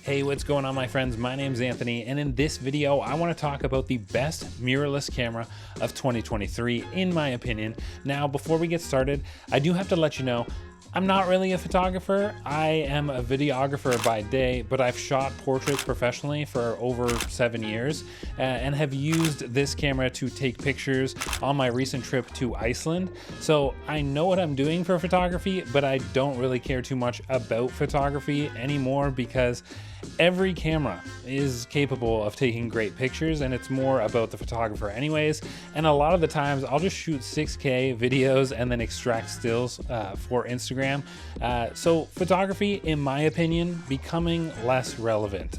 Hey, what's going on, my friends? My name's Anthony, and in this video, I want to talk about the best mirrorless camera of 2023, in my opinion. Now, before we get started, I do have to let you know, I'm not really a photographer. I am a videographer by day, but I've shot portraits professionally for over 7 years and have used this camera to take pictures on my recent trip to Iceland. So I know what I'm doing for photography, but I don't really care too much about photography anymore because every camera is capable of taking great pictures, and it's more about the photographer anyways. And a lot of the times I'll just shoot 6K videos and then extract stills for Instagram. So photography, in my opinion, becoming less relevant.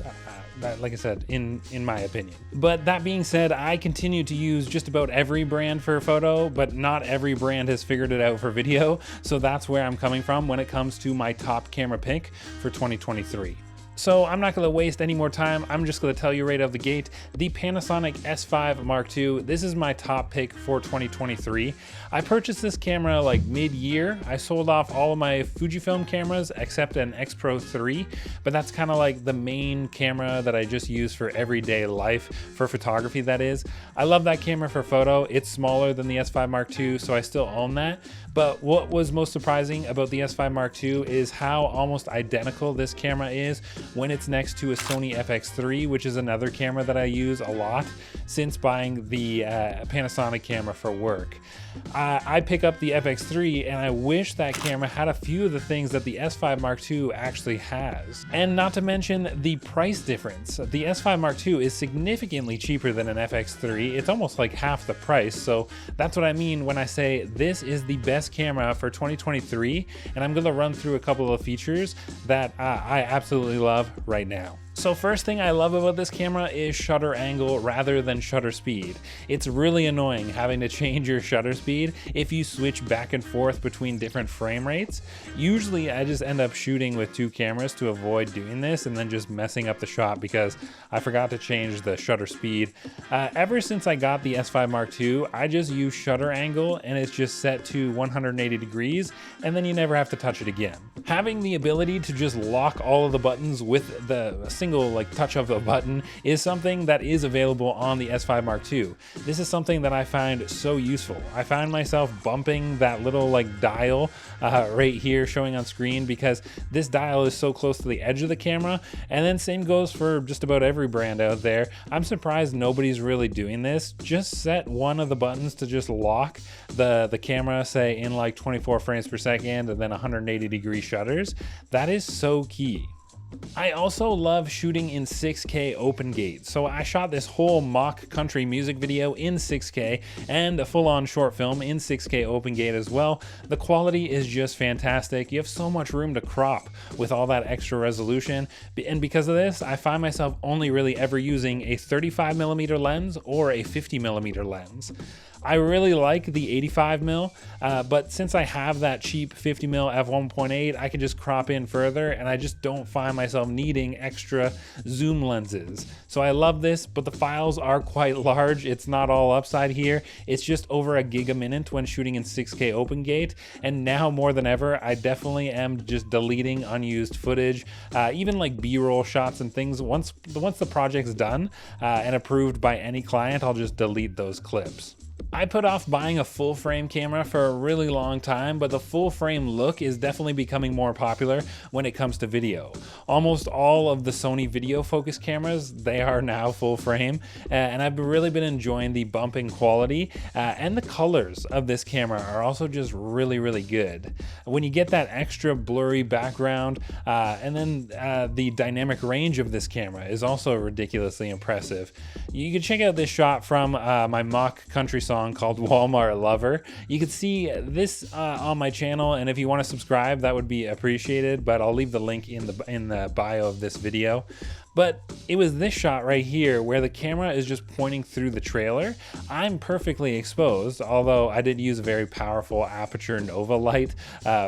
Like I said, in my opinion. But that being said, I continue to use just about every brand for photo, but not every brand has figured it out for video. So that's where I'm coming from when it comes to my top camera pick for 2023. So I'm not going to waste any more time. I'm just going to tell you right out of the gate, the Panasonic S5 Mark II. This is my top pick for 2023. I purchased this camera like mid-year. I sold off all of my Fujifilm cameras except an X Pro 3, but that's kind of like the main camera that I just use for everyday life, for photography that is. I love that camera for photo. It's smaller than the S5 Mark II, so I still own that. But what was most surprising about the S5 Mark II is how almost identical this camera is when it's next to a Sony Fx3, which is another camera that I use a lot since buying the Panasonic camera for work. I pick up the Fx3 and I wish that camera had a few of the things that the S5 Mark II actually has. And not to mention the price difference. The S5 Mark II is significantly cheaper than an Fx3. It's almost like half the price. So that's what I mean when I say this is the best camera for 2023. And I'm gonna run through a couple of features that I absolutely love right now. So first thing I love about this camera is shutter angle rather than shutter speed. It's really annoying having to change your shutter speed if you switch back and forth between different frame rates. Usually I just end up shooting with two cameras to avoid doing this and then just messing up the shot because I forgot to change the shutter speed. Ever since I got the S5 Mark II, I just use shutter angle and it's just set to 180 degrees and then you never have to touch it again. Having the ability to just lock all of the buttons with the single touch of a button is something that is available on the S5 Mark II. This is something that I find so useful. I find myself bumping that little dial right here showing on screen because this dial is so close to the edge of the camera, and then same goes for just about every brand out there. I'm surprised nobody's really doing this. Just set one of the buttons to just lock the camera, say in 24 frames per second and then 180 degree shutters. That is so key. I also love shooting in 6K open gate. So I shot this whole mock country music video in 6K and a full-on short film in 6K open gate as well. The quality is just fantastic. You have so much room to crop with all that extra resolution. And because of this, I find myself only really ever using a 35mm lens or a 50mm lens. I really like the 85mm, but since I have that cheap 50mm f1.8, I can just crop in further and I just don't find myself needing extra zoom lenses. So I love this, but the files are quite large. It's not all upside here. It's just over a gig a minute when shooting in 6K open gate. And now more than ever, I definitely am just deleting unused footage, even B-roll shots and things. Once the project's done and approved by any client, I'll just delete those clips. I put off buying a full frame camera for a really long time, but the full frame look is definitely becoming more popular when it comes to video. Almost all of the Sony video focus cameras, they are now full frame, and I've really been enjoying the bumping quality, and the colors of this camera are also just really good. When you get that extra blurry background, and then the dynamic range of this camera is also ridiculously impressive. You can check out this shot from my mock country song called Walmart Lover. You can see this on my channel, and if you want to subscribe, that would be appreciated, but I'll leave the link in the bio of this video. But it was this shot right here where the camera is just pointing through the trailer. I'm perfectly exposed, although I did use a very powerful aperture Nova light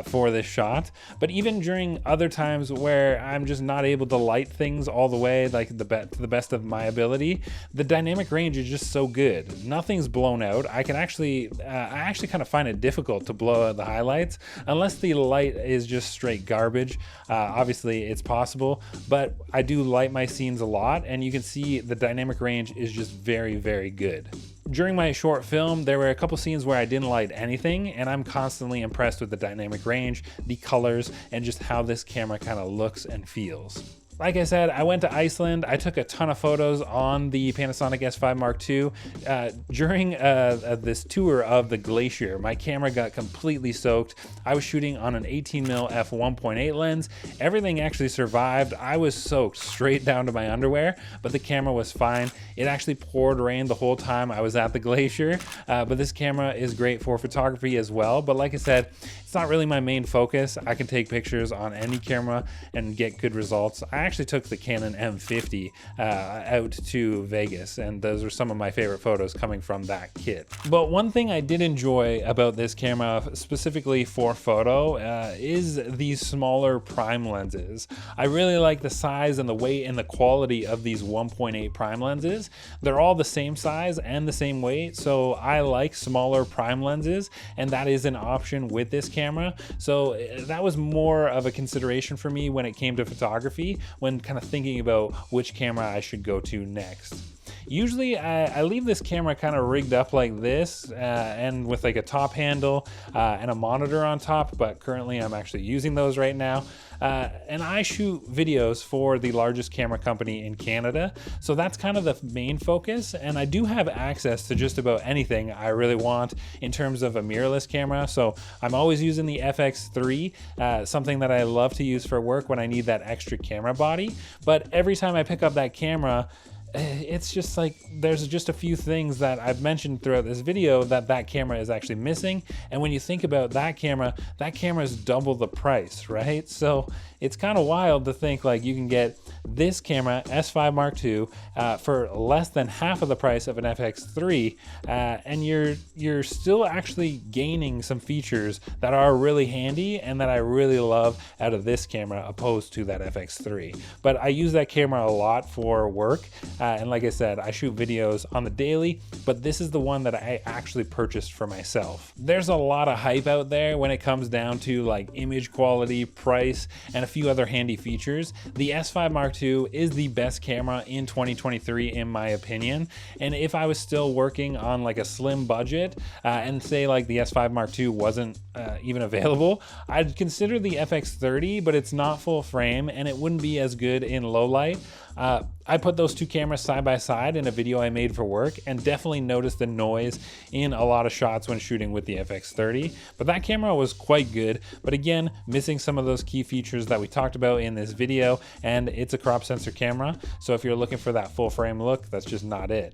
for this shot. But even during other times where I'm just not able to light things all the way, like to the best of my ability, the dynamic range is just so good. Nothing's blown out. I actually kind of find it difficult to blow out the highlights unless the light is just straight garbage. Obviously it's possible, but I do light my scenes a lot, and you can see the dynamic range is just very, very good. During my short film, there were a couple scenes where I didn't light anything, and I'm constantly impressed with the dynamic range, the colors, and just how this camera kind of looks and feels. Like I said, I went to Iceland. I took a ton of photos on the Panasonic S5 Mark II. During this tour of the glacier, my camera got completely soaked. I was shooting on an 18mm f1.8 lens. Everything actually survived. I was soaked straight down to my underwear, but the camera was fine. It actually poured rain the whole time I was at the glacier, but this camera is great for photography as well. But like I said, it's not really my main focus. I can take pictures on any camera and get good results. I actually took the Canon M50 out to Vegas, and those are some of my favorite photos coming from that kit. But one thing I did enjoy about this camera, specifically for photo, is these smaller prime lenses. I really like the size and the weight and the quality of these 1.8 prime lenses. They're all the same size and the same weight, so I like smaller prime lenses, and that is an option with this camera. So that was more of a consideration for me when it came to photography, when kind of thinking about which camera I should go to next. Usually I leave this camera kind of rigged up like this and with like a top handle and a monitor on top, but currently I'm actually using those right now. And I shoot videos for the largest camera company in Canada, so that's kind of the main focus, and I do have access to just about anything I really want in terms of a mirrorless camera. So I'm always using the FX3, something that I love to use for work when I need that extra camera body. But every time I pick up that camera, it's just like there's just a few things that I've mentioned throughout this video that camera is actually missing. And when you think about that camera is double the price, right? So it's kind of wild to think like you can get this camera, S5 Mark II, for less than half of the price of an FX3, and you're still actually gaining some features that are really handy and that I really love out of this camera opposed to that FX3. But I use that camera a lot for work, and like I said, I shoot videos on the daily, but this is the one that I actually purchased for myself. There's a lot of hype out there when it comes down to like image quality, price, and a few other handy features. The S5 Mark II is the best camera in 2023 in my opinion, and if I was still working on like a slim budget and say like the S5 Mark II wasn't even available, I'd consider the FX30, but it's not full frame and it wouldn't be as good in low light. I put those two cameras side by side in a video I made for work and definitely noticed the noise in a lot of shots when shooting with the FX30, but that camera was quite good, but again, missing some of those key features that we talked about in this video, and it's a crop sensor camera, so if you're looking for that full frame look, that's just not it.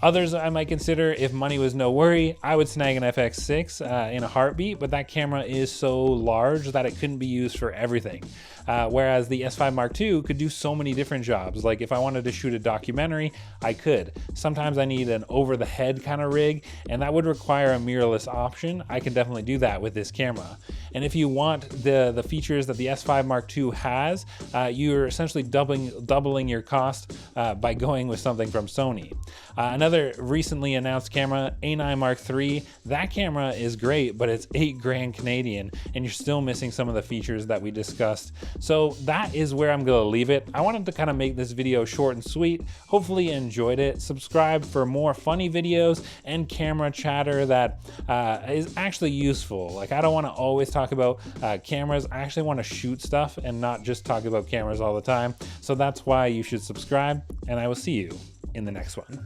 Others I might consider, if money was no worry, I would snag an FX6 in a heartbeat, but that camera is so large that it couldn't be used for everything. Whereas the S5 Mark II could do so many different jobs. Like if I wanted to shoot a documentary, I could. Sometimes I need an over the head kind of rig, and that would require a mirrorless option. I can definitely do that with this camera. And if you want the features that the S5 Mark II has, you're essentially doubling your cost by going with something from Sony. Another recently announced camera, A9 Mark III, that camera is great, but it's $8,000 Canadian, and you're still missing some of the features that we discussed. So that is where I'm gonna leave it. I wanted to kind of make this video short and sweet. Hopefully you enjoyed it. Subscribe for more funny videos and camera chatter that is actually useful. Like I don't wanna always talk about cameras. I actually wanna shoot stuff and not just talk about cameras all the time. So that's why you should subscribe, and I will see you in the next one.